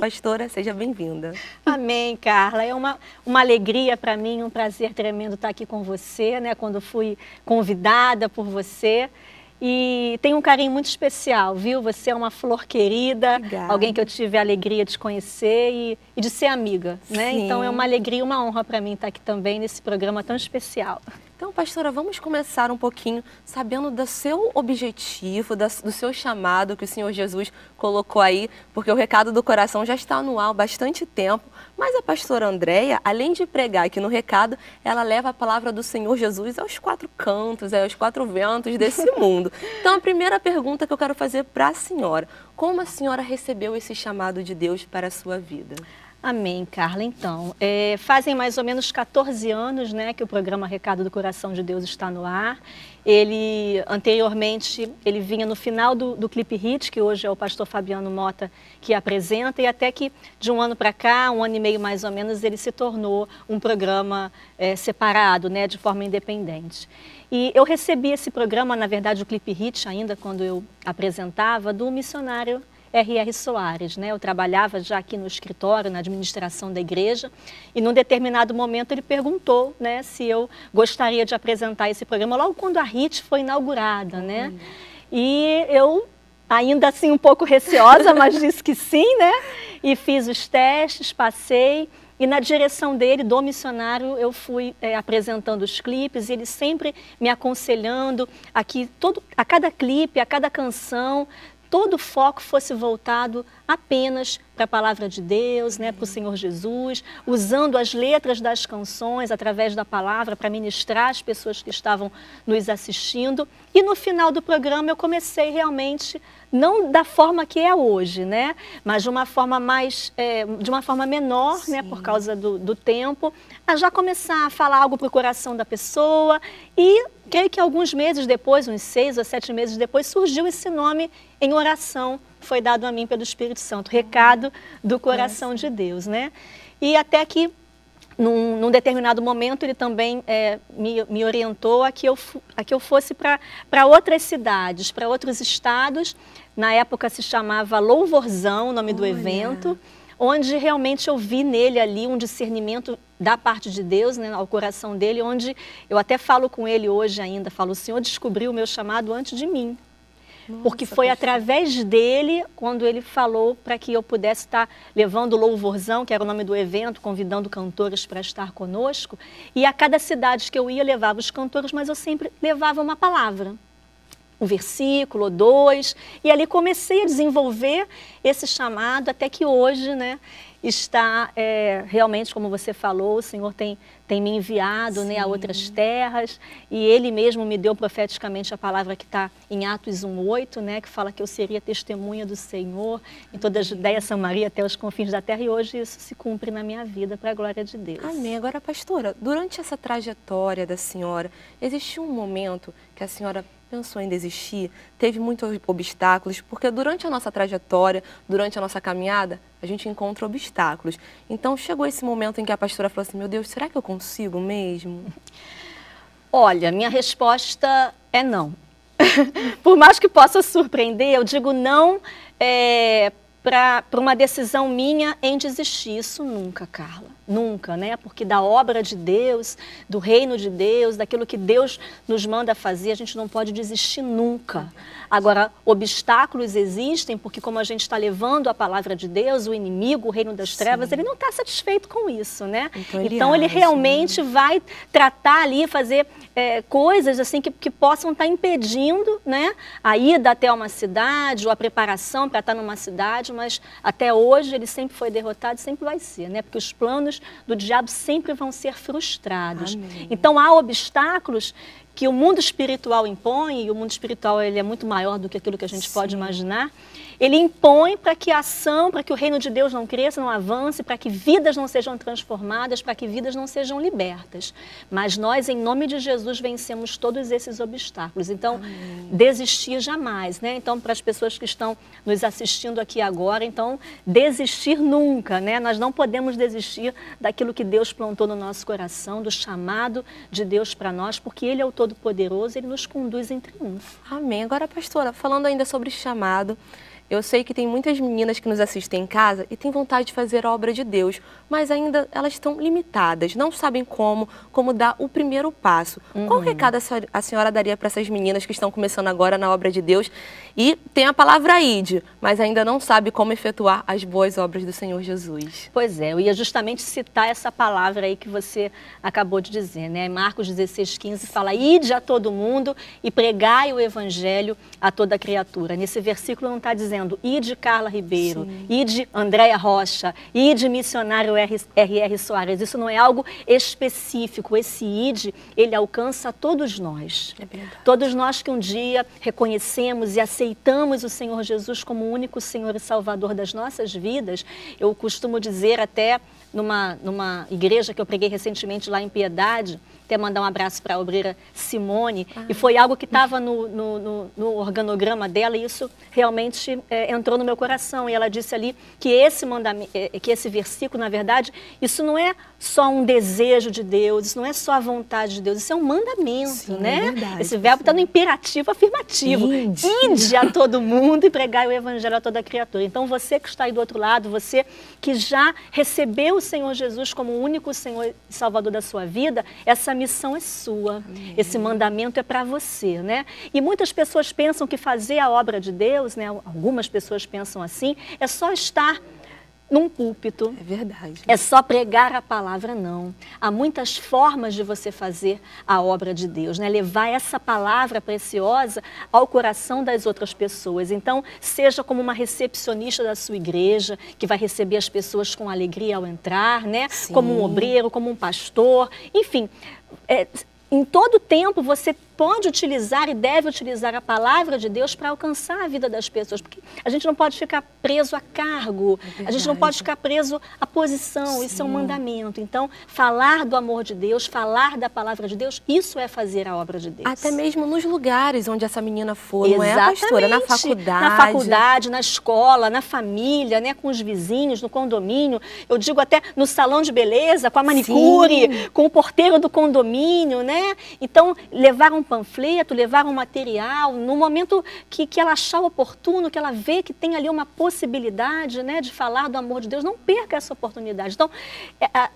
Pastora, seja bem-vinda. Amém, Carla. É uma alegria para mim, um prazer tremendo estar aqui com você, né? Quando fui convidada por você. E tem um carinho muito especial, viu? Você é uma flor querida, Obrigada. Alguém que eu tive a alegria de conhecer e de ser amiga, né? Sim. Então é uma alegria e uma honra para mim estar aqui também nesse programa tão especial. Então, pastora, vamos começar um pouquinho sabendo do seu objetivo, do seu chamado que o Senhor Jesus colocou aí, porque o Recado do Coração já está no ar há bastante tempo, mas a pastora Andréia, além de pregar aqui no Recado, ela leva a palavra do Senhor Jesus aos quatro cantos, aos quatro ventos desse mundo. Então, a primeira pergunta que eu quero fazer para a senhora, como a senhora recebeu esse chamado de Deus para a sua vida? Amém, Carla. Então, fazem mais ou menos 14 anos, né, que o programa Recado do Coração de Deus está no ar. Anteriormente, ele vinha no final do Clipe Hit, que hoje é o pastor Fabiano Mota que apresenta, e até que de um ano para cá, um ano e meio mais ou menos, ele se tornou um programa separado, né, de forma independente. E eu recebi esse programa, na verdade, o Clipe Hit, ainda quando eu apresentava, do missionário R.R. Soares, né? Eu trabalhava já aqui no escritório, na administração da igreja, e num determinado momento ele perguntou, né, se eu gostaria de apresentar esse programa, logo quando a HIT foi inaugurada, né? E eu, ainda assim um pouco receosa, mas disse que sim, né? E fiz os testes, passei, e na direção dele, do missionário, eu fui apresentando os clipes, e ele sempre me aconselhando a cada clipe, a cada canção, todo o foco fosse voltado apenas para a palavra de Deus, né, para o Senhor Jesus, usando as letras das canções através da palavra para ministrar as pessoas que estavam nos assistindo. E no final do programa eu comecei realmente, não da forma que é hoje, né, mas de uma forma menor, né, por causa do tempo, a já começar a falar algo para o coração da pessoa. E creio que alguns meses depois, uns 6 ou 7 meses depois, surgiu esse nome em oração, foi dado a mim pelo Espírito Santo, Recado do Coração de Deus, né? E até que, num determinado momento, ele também me orientou a que eu fosse para outras cidades, para outros estados. Na época se chamava Louvorzão, o nome do evento, onde realmente eu vi nele ali um discernimento da parte de Deus, né, ao coração dele, onde eu até falo com ele hoje ainda, falo, o Senhor descobriu o meu chamado antes de mim. Nossa, porque foi através dele, quando ele falou para que eu pudesse estar levando o Louvorzão, que era o nome do evento, convidando cantores para estar conosco, e a cada cidade que eu ia, levava os cantores, mas eu sempre levava uma palavra, um versículo ou 2, e ali comecei a desenvolver esse chamado, até que hoje, né, está realmente, como você falou, o Senhor tem me enviado, né, a outras terras, e Ele mesmo me deu profeticamente a palavra que está em Atos 1:8, né, que fala que eu seria testemunha do Senhor em toda a Judéia, Samaria, até os confins da terra, e hoje isso se cumpre na minha vida, para a glória de Deus. Amém. Agora, pastora, durante essa trajetória da senhora, existiu um momento que a senhora pensou em desistir, teve muitos obstáculos, porque durante a nossa trajetória, durante a nossa caminhada, a gente encontra obstáculos. Então, chegou esse momento em que a pastora falou assim, meu Deus, será que eu consigo mesmo? Olha, minha resposta é não. Por mais que possa surpreender, eu digo não para uma decisão minha em desistir. Isso nunca, Carla. Nunca, né? Porque da obra de Deus, do reino de Deus, daquilo que Deus nos manda fazer, a gente não pode desistir nunca. Agora, obstáculos existem porque, como a gente está levando a palavra de Deus, o inimigo, o reino das trevas, ele não está satisfeito com isso, né? Então ele realmente vai tratar ali, fazer coisas assim que possam estar impedindo, né, a ida até uma cidade ou a preparação para estar numa cidade, mas até hoje ele sempre foi derrotado e sempre vai ser, né? Porque os planos do diabo sempre vão ser frustrados. Amém. Então há obstáculos que o mundo espiritual impõe, e o mundo espiritual ele é muito maior do que aquilo que a gente pode imaginar. Ele impõe para que a ação, para que o reino de Deus não cresça, não avance, para que vidas não sejam transformadas, para que vidas não sejam libertas. Mas nós, em nome de Jesus, vencemos todos esses obstáculos. Então, desistir jamais, né? Então, para as pessoas que estão nos assistindo aqui agora, então, desistir nunca, né? Nós não podemos desistir daquilo que Deus plantou no nosso coração, do chamado de Deus para nós, porque Ele é o Todo-Poderoso, Ele nos conduz em triunfo. Amém. Agora, pastora, falando ainda sobre chamado, Eu sei que tem muitas meninas que nos assistem em casa e têm vontade de fazer a obra de Deus, mas ainda elas estão limitadas, não sabem como dar o primeiro passo. Qual recado a senhora daria para essas meninas que estão começando agora na obra de Deus e tem a palavra ide, mas ainda não sabe como efetuar as boas obras do Senhor Jesus? Pois é, eu ia justamente citar essa palavra aí que você acabou de dizer, né? Marcos 16:15 fala, ide a todo mundo e pregai o evangelho a toda criatura. Nesse versículo não está dizendo, ide Carla Ribeiro, ide Andréia Rocha, ide missionário R.R. Soares. Isso não é algo específico. Esse ide, ele alcança todos nós. É verdade. Todos nós que um dia reconhecemos e aceitamos o Senhor Jesus como o único Senhor e Salvador das nossas vidas. Eu costumo dizer até numa igreja que eu preguei recentemente lá em Piedade, até mandar um abraço para a obreira Simone, e foi algo que estava no organograma dela, e isso realmente entrou no meu coração. E ela disse ali que esse versículo, na verdade, isso não é só um desejo de Deus, isso não é só a vontade de Deus, isso é um mandamento, sim, né? É verdade, esse verbo está no imperativo afirmativo. Ide a todo mundo e pregai o evangelho a toda criatura. Então você que está aí do outro lado, você que já recebeu o Senhor Jesus como o único Senhor e Salvador da sua vida, essa missão é sua. Amém. Esse mandamento é para você, né? E muitas pessoas pensam que fazer a obra de Deus, né? Algumas pessoas pensam assim, é só estar num púlpito. É verdade. É só pregar a palavra, não. Há muitas formas de você fazer a obra de Deus, né? Levar essa palavra preciosa ao coração das outras pessoas. Então, seja como uma recepcionista da sua igreja, que vai receber as pessoas com alegria ao entrar, né? Sim. Como um obreiro, como um pastor, enfim. Em todo tempo você pode utilizar e deve utilizar a palavra de Deus para alcançar a vida das pessoas, porque a gente não pode ficar preso a cargo, a gente não pode ficar preso à posição. Sim. Isso é um mandamento. Então, falar do amor de Deus, falar da palavra de Deus, isso é fazer a obra de Deus. Até mesmo nos lugares onde essa menina for, não é, pastora? Na faculdade. Na faculdade, na escola, na família, né, com os vizinhos, no condomínio, eu digo até no salão de beleza, com a manicure, sim, com o porteiro do condomínio, né? Então, levar um panfleto, levar um material, no momento que ela achar oportuno, que ela vê que tem ali uma possibilidade, né, de falar do amor de Deus, não perca essa oportunidade. Então,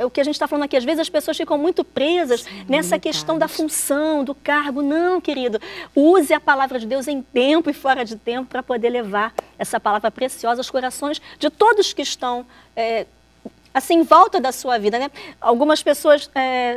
o que a gente está falando aqui, às vezes as pessoas ficam muito presas, sim, nessa questão da função, do cargo. Não, querido, use a palavra de Deus em tempo e fora de tempo para poder levar essa palavra preciosa aos corações de todos que estão assim, em volta da sua vida, né? Algumas pessoas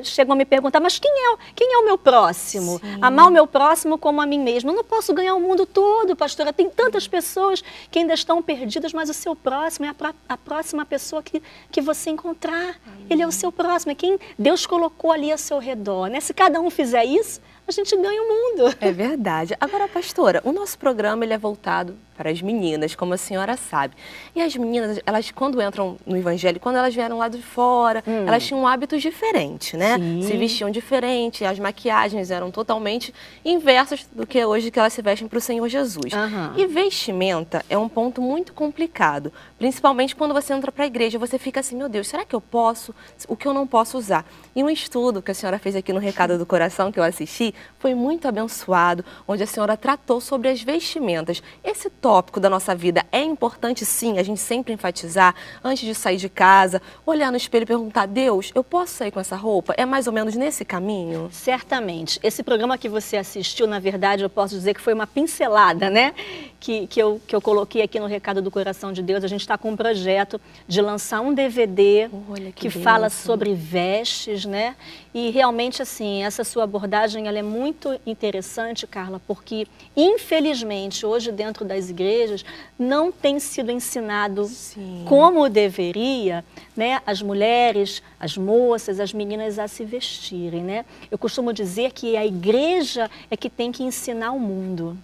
chegam a me perguntar, mas quem é o meu próximo? Sim. Amar o meu próximo como a mim mesmo. Eu não posso ganhar o mundo todo, pastora. Tem tantas pessoas que ainda estão perdidas, mas o seu próximo é a próxima pessoa que você encontrar. Amém. Ele é o seu próximo, é quem Deus colocou ali ao seu redor, né? Se cada um fizer isso, a gente ganha o mundo. É verdade. Agora, pastora, o nosso programa ele é voltado para as meninas, como a senhora sabe. E as meninas, elas quando entram no evangelho, quando elas vieram lá de fora, elas tinham hábitos diferentes, né? Sim. Se vestiam diferente, as maquiagens eram totalmente inversas do que hoje que elas se vestem para o Senhor Jesus. E vestimenta é um ponto muito complicado, principalmente quando você entra para a igreja, você fica assim, meu Deus, será que eu posso? O que eu não posso usar? E um estudo que a senhora fez aqui no Recado do Coração, que eu assisti, foi muito abençoado, onde a senhora tratou sobre as vestimentas. Esse tópico da nossa vida é importante, sim, a gente sempre enfatizar, antes de sair de casa, olhar no espelho e perguntar, Deus, eu posso sair com essa roupa? É mais ou menos nesse caminho? Certamente. Esse programa que você assistiu, na verdade, eu posso dizer que foi uma pincelada, né? Que eu coloquei aqui no Recado do Coração de Deus. A gente está com um projeto de lançar um DVD que fala sobre vestes, né? E realmente, assim, essa sua abordagem ela é muito interessante, Carla, porque, infelizmente, hoje dentro das igrejas, não tem sido ensinado sim, como deveria, né, as mulheres, as moças, as meninas a se vestirem, né? Eu costumo dizer que a igreja é que tem que ensinar o mundo.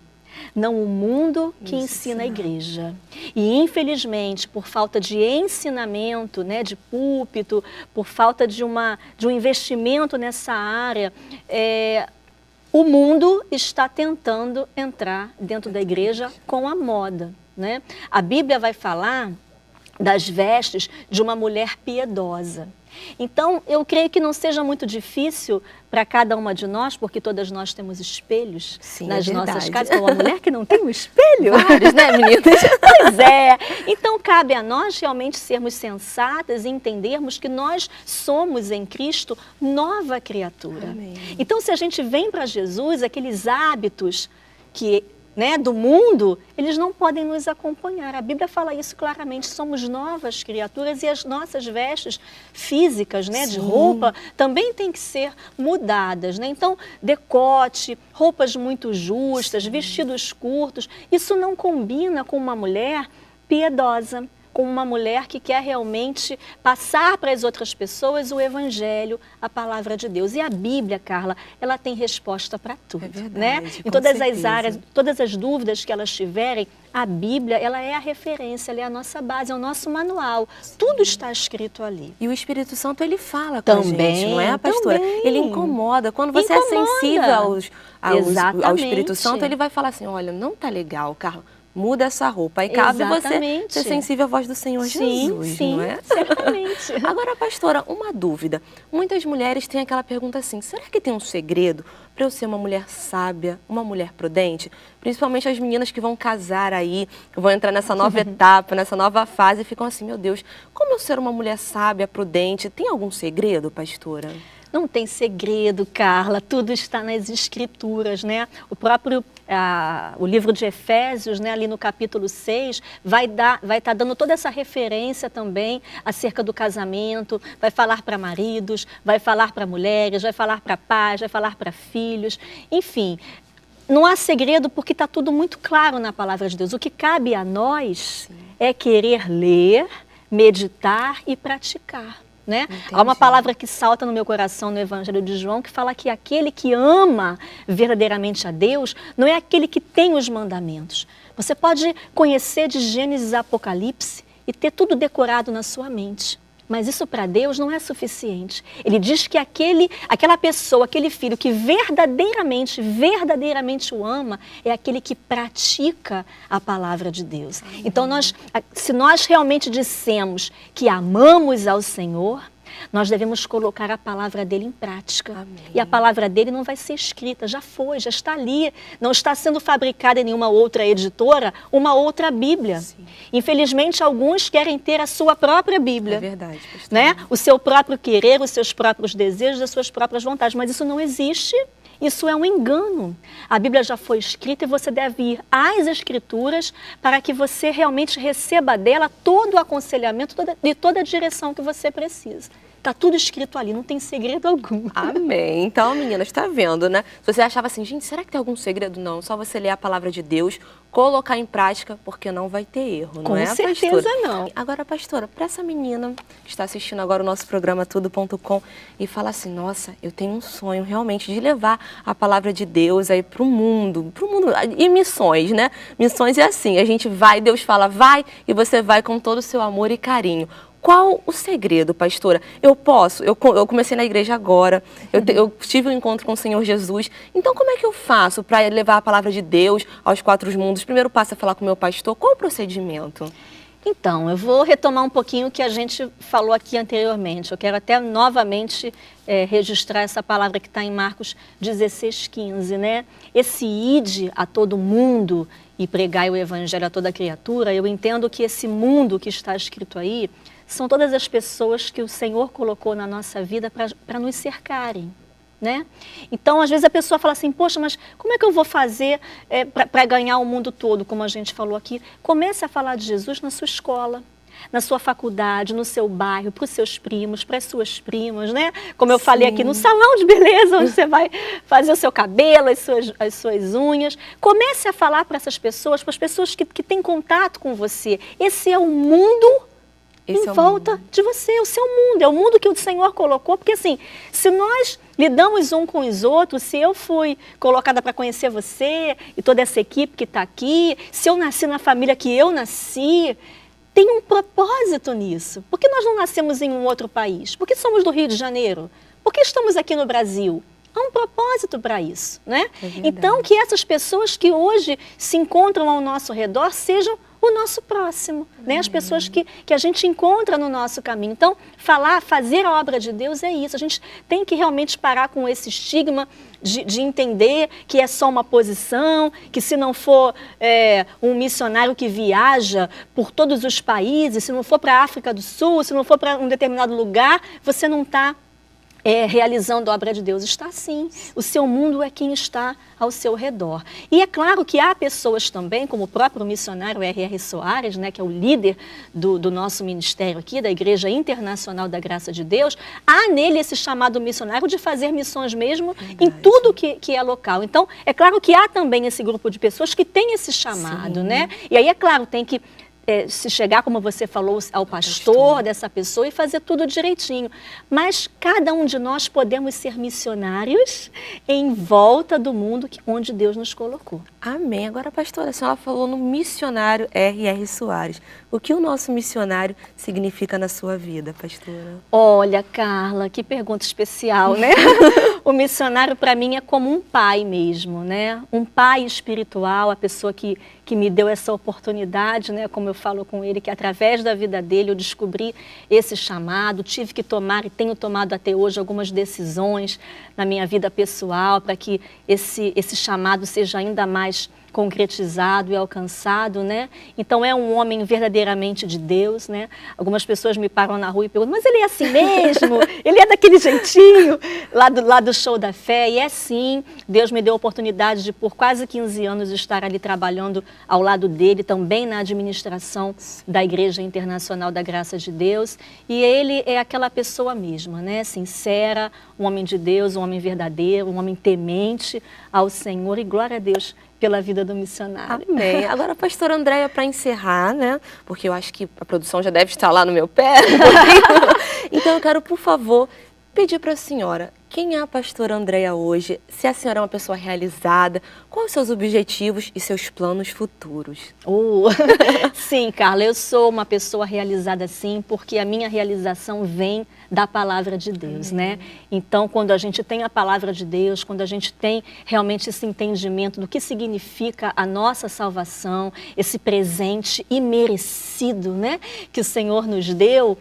Não o mundo que ensina a igreja. E, infelizmente, por falta de ensinamento, né, de púlpito, por falta de um investimento nessa área, o mundo está tentando entrar dentro da igreja com a moda, né? A Bíblia vai falar das vestes de uma mulher piedosa. Então, eu creio que não seja muito difícil para cada uma de nós, porque todas nós temos espelhos nas nossas casas. Uma mulher que não tem um espelho? Vários, né, meninas? Pois é. Então, cabe a nós realmente sermos sensatas e entendermos que nós somos em Cristo nova criatura. Amém. Então, se a gente vem para Jesus, aqueles hábitos que... do mundo, eles não podem nos acompanhar. A Bíblia fala isso claramente, somos novas criaturas e as nossas vestes físicas, de roupa, também têm que ser mudadas. Então, decote, roupas muito justas, vestidos curtos, isso não combina com uma mulher piedosa, com uma mulher que quer realmente passar para as outras pessoas o Evangelho, a palavra de Deus. E a Bíblia, Carla, ela tem resposta para tudo. É verdade, Em todas as áreas, todas as dúvidas que elas tiverem, a Bíblia, ela é a referência, ela é a nossa base, é o nosso manual. Tudo está escrito ali. E o Espírito Santo, ele fala com a gente, não é, pastora? Também. Ele incomoda. Quando você é sensível ao Espírito Santo, ele vai falar assim, olha, não tá legal, Carla. Muda essa roupa. Aí cabe você ser sensível à voz do Senhor Jesus, sim, não é? Certamente. Agora, pastora, uma dúvida. Muitas mulheres têm aquela pergunta assim, será que tem um segredo para eu ser uma mulher sábia, uma mulher prudente? Principalmente as meninas que vão casar aí, que vão entrar nessa nova etapa, nessa nova fase, e ficam assim, meu Deus, como eu ser uma mulher sábia, prudente? Tem algum segredo, pastora? Não tem segredo, Carla, tudo está nas Escrituras, O próprio o livro de Efésios, ali no capítulo 6, vai estar dando toda essa referência também acerca do casamento, vai falar para maridos, vai falar para mulheres, vai falar para pais, vai falar para filhos, enfim. Não há segredo porque está tudo muito claro na palavra de Deus. O que cabe a nós é querer ler, meditar e praticar. Há uma palavra que salta no meu coração no Evangelho de João que fala que aquele que ama verdadeiramente a Deus não é aquele que tem os mandamentos. Você pode conhecer de Gênesis a Apocalipse e ter tudo decorado na sua mente. Mas isso para Deus não é suficiente. Ele diz que aquela pessoa, aquele filho que verdadeiramente o ama, é aquele que pratica a palavra de Deus. Então, se nós realmente dissemos que amamos ao Senhor, nós devemos colocar a palavra dele em prática. Amém. E a palavra dele não vai ser escrita, já foi, já está ali. Não está sendo fabricada em nenhuma outra editora, uma outra Bíblia. Sim. Infelizmente, alguns querem ter a sua própria Bíblia. É verdade, pastor. O seu próprio querer, os seus próprios desejos, as suas próprias vontades. Mas isso não existe. Isso é um engano. A Bíblia já foi escrita e você deve ir às Escrituras para que você realmente receba dela todo o aconselhamento e toda a direção que você precisa. Está tudo escrito ali, não tem segredo algum. Amém. Então, meninas, está vendo, né? Se você achava assim, gente, será que tem algum segredo? Não, só você ler a palavra de Deus, colocar em prática, porque não vai ter erro, não é, pastora? Com certeza não. Agora, pastora, para essa menina que está assistindo agora o nosso programa Tudo.com e fala assim, nossa, eu tenho um sonho realmente de levar a palavra de Deus aí para o mundo, e missões, né? Missões é assim, a gente vai, Deus fala, vai, e você vai com todo o seu amor e carinho. Qual o segredo, pastora? Eu comecei na igreja agora, eu tive um encontro com o Senhor Jesus, então como é que eu faço para levar a palavra de Deus aos quatro mundos? O primeiro passo é falar com o meu pastor, qual o procedimento? Então, eu vou retomar um pouquinho o que a gente falou aqui anteriormente, eu quero até novamente registrar essa palavra que está em Marcos 16:15, Esse ide a todo mundo e pregai o evangelho a toda criatura, eu entendo que esse mundo que está escrito aí, são todas as pessoas que o Senhor colocou na nossa vida para nos cercarem, Então, às vezes a pessoa fala assim, poxa, mas como é que eu vou fazer para ganhar o mundo todo, como a gente falou aqui? Comece a falar de Jesus na sua escola, na sua faculdade, no seu bairro, para os seus primos, para as suas primas, Como eu falei aqui, no salão de beleza, onde você vai fazer o seu cabelo, as suas unhas. Comece a falar para essas pessoas, para as pessoas que têm contato com você. Esse é o mundo em volta de você, o seu mundo, é o mundo que o Senhor colocou, porque assim, se nós lidamos um com os outros, se eu fui colocada para conhecer você e toda essa equipe que está aqui, se eu nasci na família que eu nasci, tem um propósito nisso. Por que nós não nascemos em um outro país? Por que somos do Rio de Janeiro? Por que estamos aqui no Brasil? Há um propósito para isso, É então, que essas pessoas que hoje se encontram ao nosso redor sejam o nosso próximo, né? As pessoas que a gente encontra no nosso caminho. Então, fazer a obra de Deus é isso. A gente tem que realmente parar com esse estigma de entender que é só uma posição, que se não for um missionário que viaja por todos os países, se não for para a África do Sul, se não for para um determinado lugar, você não está realizando a obra de Deus. Está sim. O seu mundo é quem está ao seu redor. E é claro que há pessoas também, como o próprio missionário R.R. Soares, né, que é o líder do nosso ministério aqui, da Igreja Internacional da Graça de Deus, há nele esse chamado missionário de fazer missões mesmo em tudo que é local. Então, é claro que há também esse grupo de pessoas que tem esse chamado, né? E aí, é claro, tem que se chegar, como você falou, ao pastor dessa pessoa e fazer tudo direitinho. Mas cada um de nós podemos ser missionários em volta do mundo onde Deus nos colocou. Amém. Agora, pastora, a senhora falou no missionário R.R. Soares. O que o nosso missionário significa na sua vida, pastora? Olha, Carla, que pergunta especial, né? O missionário, para mim, é como um pai mesmo, né? Um pai espiritual, a pessoa que me deu essa oportunidade, né? Como eu falo com ele, que através da vida dele eu descobri esse chamado, tive que tomar e tenho tomado até hoje algumas decisões na minha vida pessoal para que esse chamado seja ainda mais concretizado e alcançado, né? Então é um homem verdadeiramente de Deus, né? Algumas pessoas me param na rua e perguntam, mas ele é assim mesmo? Ele é daquele jeitinho lá do Show da Fé? E é sim, Deus me deu a oportunidade de por quase 15 anos estar ali trabalhando ao lado dele, também na administração da Igreja Internacional da Graça de Deus, e ele é aquela pessoa mesma, né? Sincera, um homem de Deus, um homem verdadeiro, um homem temente ao Senhor, e glória a Deus pela vida do missionário. Amém. Agora, pastora Andréia, para encerrar, né? Porque eu acho que a produção já deve estar lá no meu pé. Então, eu quero, por favor, pedir para a senhora, quem é a pastora Andréia hoje? Se a senhora é uma pessoa realizada, quais os seus objetivos e seus planos futuros? Sim, Carla, eu sou uma pessoa realizada sim, porque a minha realização vem da palavra de Deus, né? Então, quando a gente tem a palavra de Deus, quando a gente tem realmente esse entendimento do que significa a nossa salvação, esse presente imerecido, né, que o Senhor nos deu,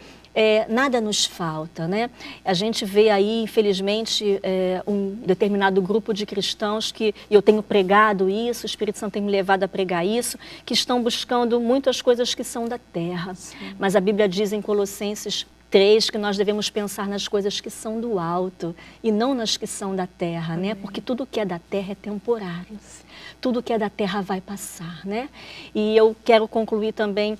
nada nos falta, né? A gente vê aí, infelizmente, um determinado grupo de cristãos e eu tenho pregado isso, o Espírito Santo tem me levado a pregar isso, que estão buscando muitas coisas que são da terra. Sim. Mas a Bíblia diz em Colossenses 3 que nós devemos pensar nas coisas que são do alto e não nas que são da terra, né? Porque tudo que é da terra é temporário. Tudo que é da terra vai passar, né? E eu quero concluir também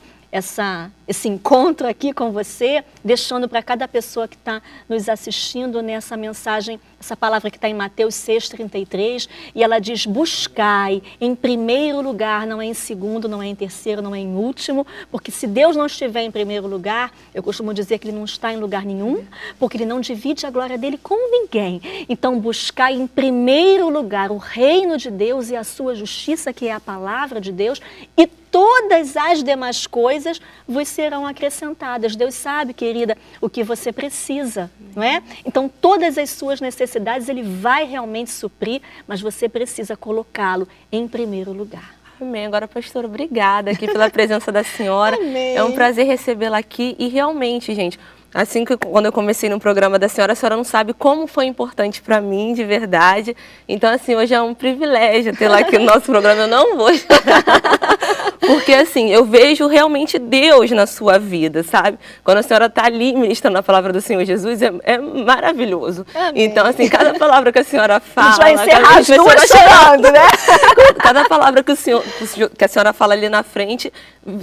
esse encontro aqui com você, deixando para cada pessoa que está nos assistindo nessa mensagem, essa palavra que está em Mateus 6,33, e ela diz, buscai em primeiro lugar, não é em segundo, não é em terceiro, não é em último, porque se Deus não estiver em primeiro lugar, eu costumo dizer que Ele não está em lugar nenhum, porque Ele não divide a glória dEle com ninguém. Então, buscai em primeiro lugar o reino de Deus e a sua justiça, que é a palavra de Deus, e todas as demais coisas vos serão acrescentadas. Deus sabe, querida, o que você precisa, não é? Então, todas as suas necessidades Ele vai realmente suprir, mas você precisa colocá-lo em primeiro lugar. Amém. Agora, pastora, obrigada aqui pela presença da senhora. Amém. É um prazer recebê-la aqui e realmente, gente, assim que quando eu comecei no programa da senhora, a senhora não sabe como foi importante para mim, de verdade. Então, assim, hoje é um privilégio tê-la aqui no nosso programa. Eu não vou porque, assim, eu vejo realmente Deus na sua vida, sabe? Quando a senhora está ali ministrando a palavra do Senhor Jesus, é maravilhoso. Amém. Então, assim, cada palavra que a senhora fala... A gente vai encerrar as duas chorando, né? Cada palavra que a senhora fala ali na frente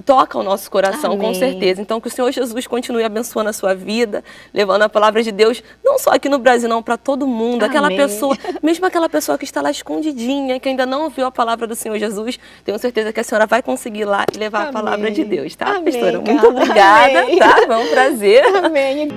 toca o nosso coração, Amém. com certeza. Então, que o Senhor Jesus continue abençoando a sua vida, levando a palavra de Deus, não só aqui no Brasil, não, para todo mundo. Aquela Amém. pessoa, mesmo aquela pessoa que está lá escondidinha, que ainda não ouviu a palavra do Senhor Jesus, tenho certeza que a senhora vai conseguir ir lá e levar Amém. a palavra de Deus, tá, Amém, pastora? Carla. Muito obrigada, Amém. tá? Foi um prazer. Amém.